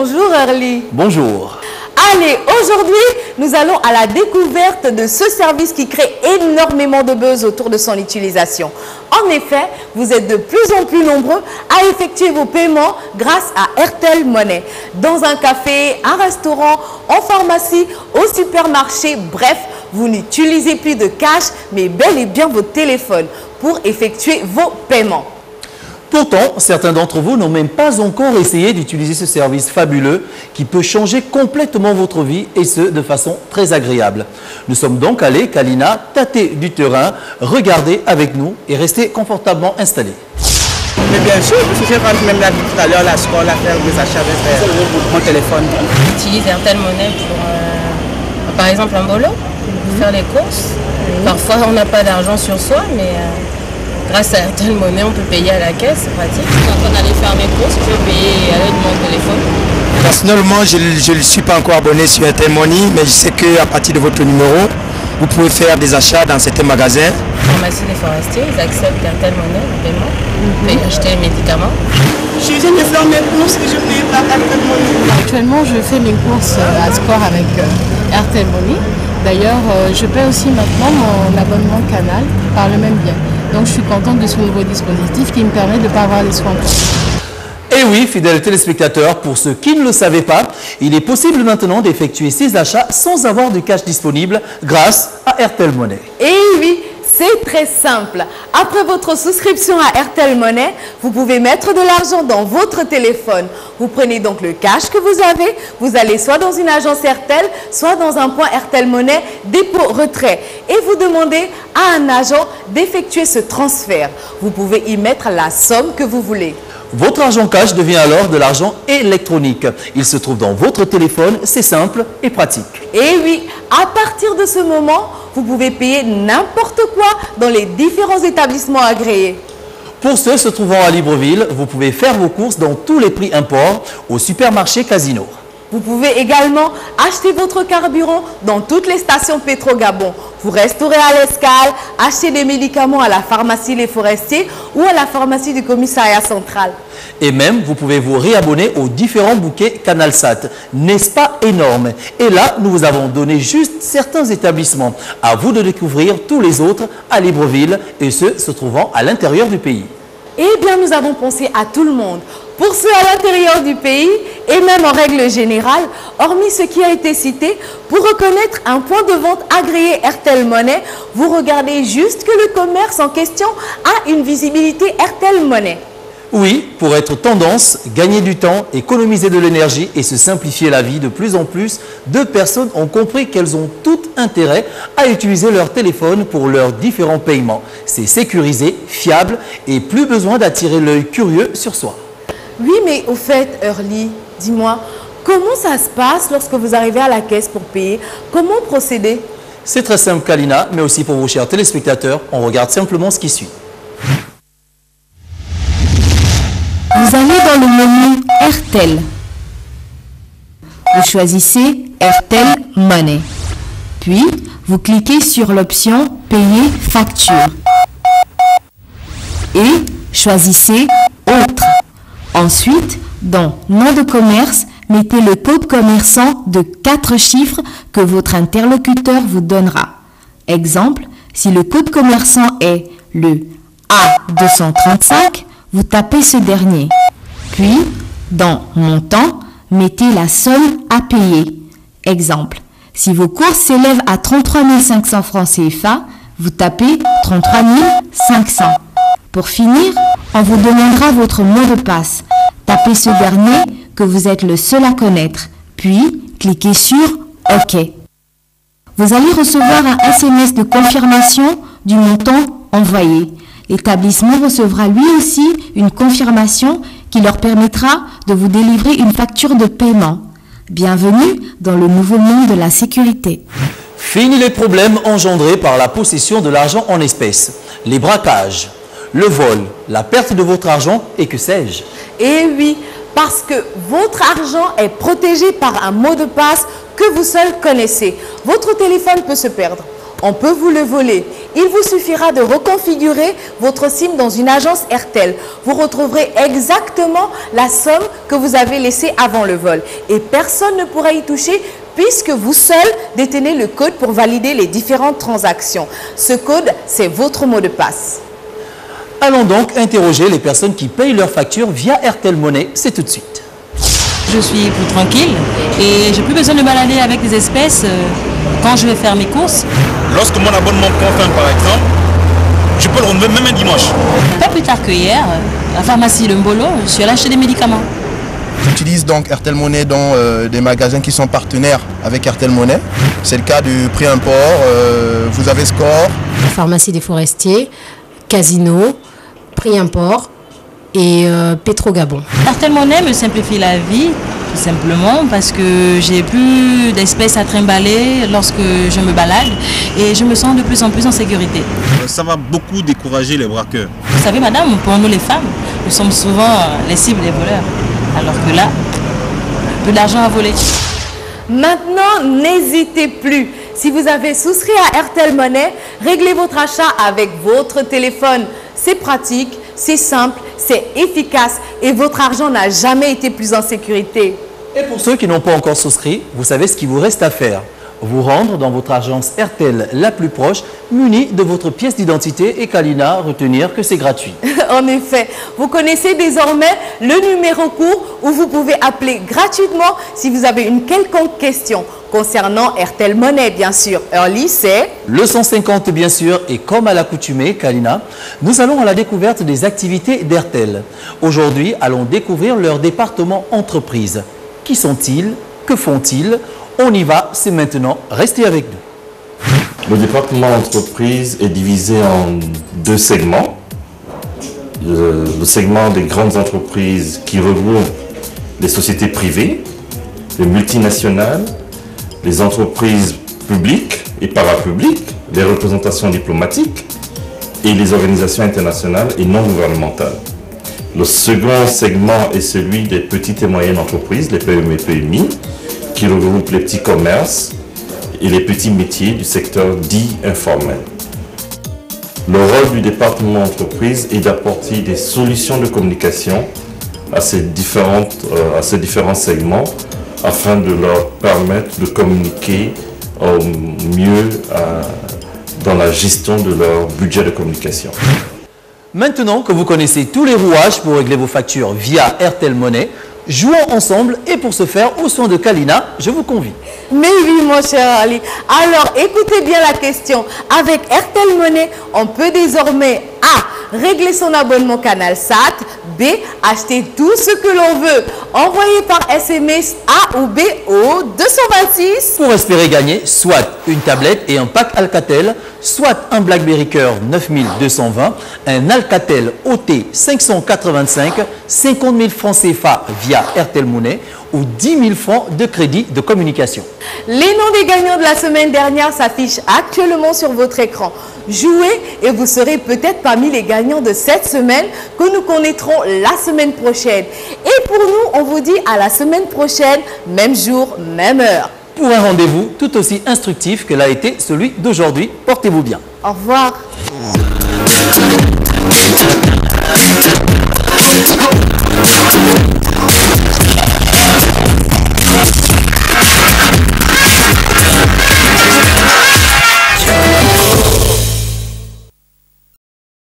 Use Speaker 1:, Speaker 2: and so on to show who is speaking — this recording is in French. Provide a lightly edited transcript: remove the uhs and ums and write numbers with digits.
Speaker 1: Bonjour Early.
Speaker 2: Bonjour.
Speaker 1: Allez, aujourd'hui, nous allons à la découverte de ce service qui crée énormément de buzz autour de son utilisation. En effet, vous êtes de plus en plus nombreux à effectuer vos paiements grâce à Airtel Money. Dans un café, un restaurant, en pharmacie, au supermarché, bref, vous n'utilisez plus de cash, mais bel et bien votre téléphone pour effectuer vos paiements.
Speaker 2: Pourtant, certains d'entre vous n'ont même pas encore essayé d'utiliser ce service fabuleux qui peut changer complètement votre vie et ce, de façon très agréable. Nous sommes donc allés, Kalina, tâter du terrain, regarder avec nous et rester confortablement installés.
Speaker 3: Mais bien sûr, parce que j'ai rentré même là tout à l'heure, la score, la faire des achats avec mon téléphone.
Speaker 4: J'utilise Airtel Money pour, par exemple, un boulot, pour faire les courses. Parfois, on n'a pas d'argent sur soi, mais... grâce à Airtel Money, on peut payer à la caisse, c'est pratique. Je suis en train d'aller faire mes courses, je peux payer à l'aide de mon téléphone.
Speaker 3: Personnellement, je ne suis pas encore abonné sur Airtel Money, mais je sais qu'à partir de votre numéro, vous pouvez faire des achats dans certains magasins.
Speaker 4: Pharmacie des forestiers, ils acceptent Airtel Money, le paiement. Vous pouvez acheter les médicaments.
Speaker 5: Je viens de faire mes courses et je paye par Airtel Money.
Speaker 6: Actuellement, je fais mes courses à Score avec Airtel Money. D'ailleurs, je paie aussi maintenant mon abonnement Canal par le même bien. Donc je suis contente de ce nouveau dispositif qui me permet de ne pas avoir les soins.
Speaker 2: Et oui, fidèles téléspectateurs, pour ceux qui ne le savaient pas, il est possible maintenant d'effectuer ces achats sans avoir de cash disponible grâce à Airtel Money.
Speaker 1: Et oui, c'est très simple. Après votre souscription à Airtel Money, vous pouvez mettre de l'argent dans votre téléphone. Vous prenez donc le cash que vous avez, vous allez soit dans une agence Airtel, soit dans un point Airtel Money dépôt-retrait. Et vous demandez à un agent d'effectuer ce transfert. Vous pouvez y mettre la somme que vous voulez.
Speaker 2: Votre argent cash devient alors de l'argent électronique. Il se trouve dans votre téléphone, c'est simple et pratique.
Speaker 1: Et oui, à partir de ce moment, vous pouvez payer n'importe quoi dans les différents établissements agréés.
Speaker 2: Pour ceux se trouvant à Libreville, vous pouvez faire vos courses dans tous les prix imports au supermarché Casino.
Speaker 1: Vous pouvez également acheter votre carburant dans toutes les stations Pétro-Gabon. Vous restaurez à l'Escale, achetez des médicaments à la pharmacie Les Forestiers ou à la pharmacie du commissariat central.
Speaker 2: Et même, vous pouvez vous réabonner aux différents bouquets CanalSat. N'est-ce pas énorme? Et là, nous vous avons donné juste certains établissements. À vous de découvrir tous les autres à Libreville et ceux se trouvant à l'intérieur du pays.
Speaker 1: Eh bien, nous avons pensé à tout le monde. Pour ceux à l'intérieur du pays et même en règle générale, hormis ce qui a été cité, pour reconnaître un point de vente agréé Airtel Money, vous regardez juste que le commerce en question a une visibilité Airtel Money.
Speaker 2: Oui, pour être tendance, gagner du temps, économiser de l'énergie et se simplifier la vie, de plus en plus de personnes ont compris qu'elles ont tout intérêt à utiliser leur téléphone pour leurs différents paiements. C'est sécurisé, fiable et plus besoin d'attirer l'œil curieux sur soi.
Speaker 1: Oui, mais au fait, Early, dis-moi, comment ça se passe lorsque vous arrivez à la caisse pour payer? Comment procéder?
Speaker 2: C'est très simple, Kalina, mais aussi pour vos chers téléspectateurs, on regarde simplement ce qui suit.
Speaker 7: Vous allez dans le menu Airtel. Vous choisissez Airtel Money. Puis, vous cliquez sur l'option Payer facture. Et choisissez Autre. Ensuite, dans Nom de commerce, mettez le code commerçant de 4 chiffres que votre interlocuteur vous donnera. Exemple, si le code commerçant est le A235, vous tapez ce dernier. Puis, dans Montant, mettez la somme à payer. Exemple, si vos courses s'élèvent à 33 500 francs CFA, vous tapez 33 500. Pour finir, on vous demandera votre mot de passe. Tapez ce dernier que vous êtes le seul à connaître. Puis, cliquez sur OK. Vous allez recevoir un SMS de confirmation du montant envoyé. L'établissement recevra lui aussi une confirmation qui leur permettra de vous délivrer une facture de paiement. Bienvenue dans le nouveau monde de la sécurité.
Speaker 2: Fini les problèmes engendrés par la possession de l'argent en espèces, les braquages, le vol, la perte de votre argent et que sais-je.
Speaker 1: Eh oui, parce que votre argent est protégé par un mot de passe que vous seul connaissez. Votre téléphone peut se perdre. On peut vous le voler. Il vous suffira de reconfigurer votre SIM dans une agence Airtel. Vous retrouverez exactement la somme que vous avez laissée avant le vol. Et personne ne pourra y toucher puisque vous seul détenez le code pour valider les différentes transactions. Ce code, c'est votre mot de passe.
Speaker 2: Allons donc interroger les personnes qui payent leurs factures via Airtel Money. C'est tout de suite.
Speaker 8: Je suis plus tranquille et j'ai plus besoin de me balader avec des espèces quand je vais faire mes courses.
Speaker 9: Lorsque mon abonnement prend fin par exemple, je peux le renouveler même un dimanche.
Speaker 8: Pas plus tard que hier, à la pharmacie de Mbolo, je suis allée acheter des médicaments.
Speaker 10: J'utilise donc Airtel Money dans des magasins qui sont partenaires avec Airtel Money. C'est le cas du prix import, vous avez Score.
Speaker 11: La pharmacie des forestiers, Casino, prix import et Pétro-Gabon.
Speaker 8: Airtel Money me simplifie la vie, tout simplement, parce que j'ai plus d'espèces à trimballer lorsque je me balade et je me sens de plus en plus en sécurité.
Speaker 9: Ça va beaucoup décourager les braqueurs.
Speaker 8: Vous savez, madame, pour nous les femmes, nous sommes souvent les cibles des voleurs. Alors que là, peu d'argent à voler.
Speaker 1: Maintenant, n'hésitez plus. Si vous avez souscrit à Airtel Money, réglez votre achat avec votre téléphone. C'est pratique, c'est simple, c'est efficace et votre argent n'a jamais été plus en sécurité.
Speaker 2: Et pour ceux qui n'ont pas encore souscrit, vous savez ce qu'il vous reste à faire. Vous rendre dans votre agence Airtel la plus proche, muni de votre pièce d'identité et Kalina, retenir que c'est gratuit.
Speaker 1: En effet, vous connaissez désormais le numéro court où vous pouvez appeler gratuitement si vous avez une quelconque question concernant Airtel Money, bien sûr. Early, c'est
Speaker 2: le 150, bien sûr, et comme à l'accoutumée, Kalina, nous allons à la découverte des activités d'Airtel. Aujourd'hui, allons découvrir leur département entreprise. Qui sont-ils? Que font-ils? On y va, c'est maintenant. Restez avec nous.
Speaker 12: Le département entreprise est divisé en deux segments. Le segment des grandes entreprises qui regroupe les sociétés privées, les multinationales, les entreprises publiques et parapubliques, les représentations diplomatiques et les organisations internationales et non gouvernementales. Le second segment est celui des petites et moyennes entreprises, les PME et PMI, qui regroupe les petits commerces et les petits métiers du secteur dit informel. Le rôle du département entreprise est d'apporter des solutions de communication à ces différents segments afin de leur permettre de communiquer au mieux dans la gestion de leur budget de communication.
Speaker 2: Maintenant que vous connaissez tous les rouages pour régler vos factures via Airtel Money, jouons ensemble et pour ce faire, au soin de Kalina, je vous convie.
Speaker 1: Mais oui, mon cher Ali. Alors, écoutez bien la question. Avec Airtel Money, on peut désormais A. Régler son abonnement Canal Sat. B. Acheter tout ce que l'on veut. Envoyer par SMS A ou B au 226.
Speaker 2: Pour espérer gagner soit une tablette et un pack Alcatel, soit un BlackBerry Curve 9220, un Alcatel OT 585, 50 000 francs CFA via Airtel Money ou 10 000 francs de crédit de communication.
Speaker 1: Les noms des gagnants de la semaine dernière s'affichent actuellement sur votre écran. Jouez et vous serez peut-être parmi les gagnants de cette semaine que nous connaîtrons la semaine prochaine. Et pour nous, on vous dit à la semaine prochaine, même jour, même heure.
Speaker 2: Pour un rendez-vous tout aussi instructif que l'a été celui d'aujourd'hui. Portez-vous bien.
Speaker 1: Au revoir.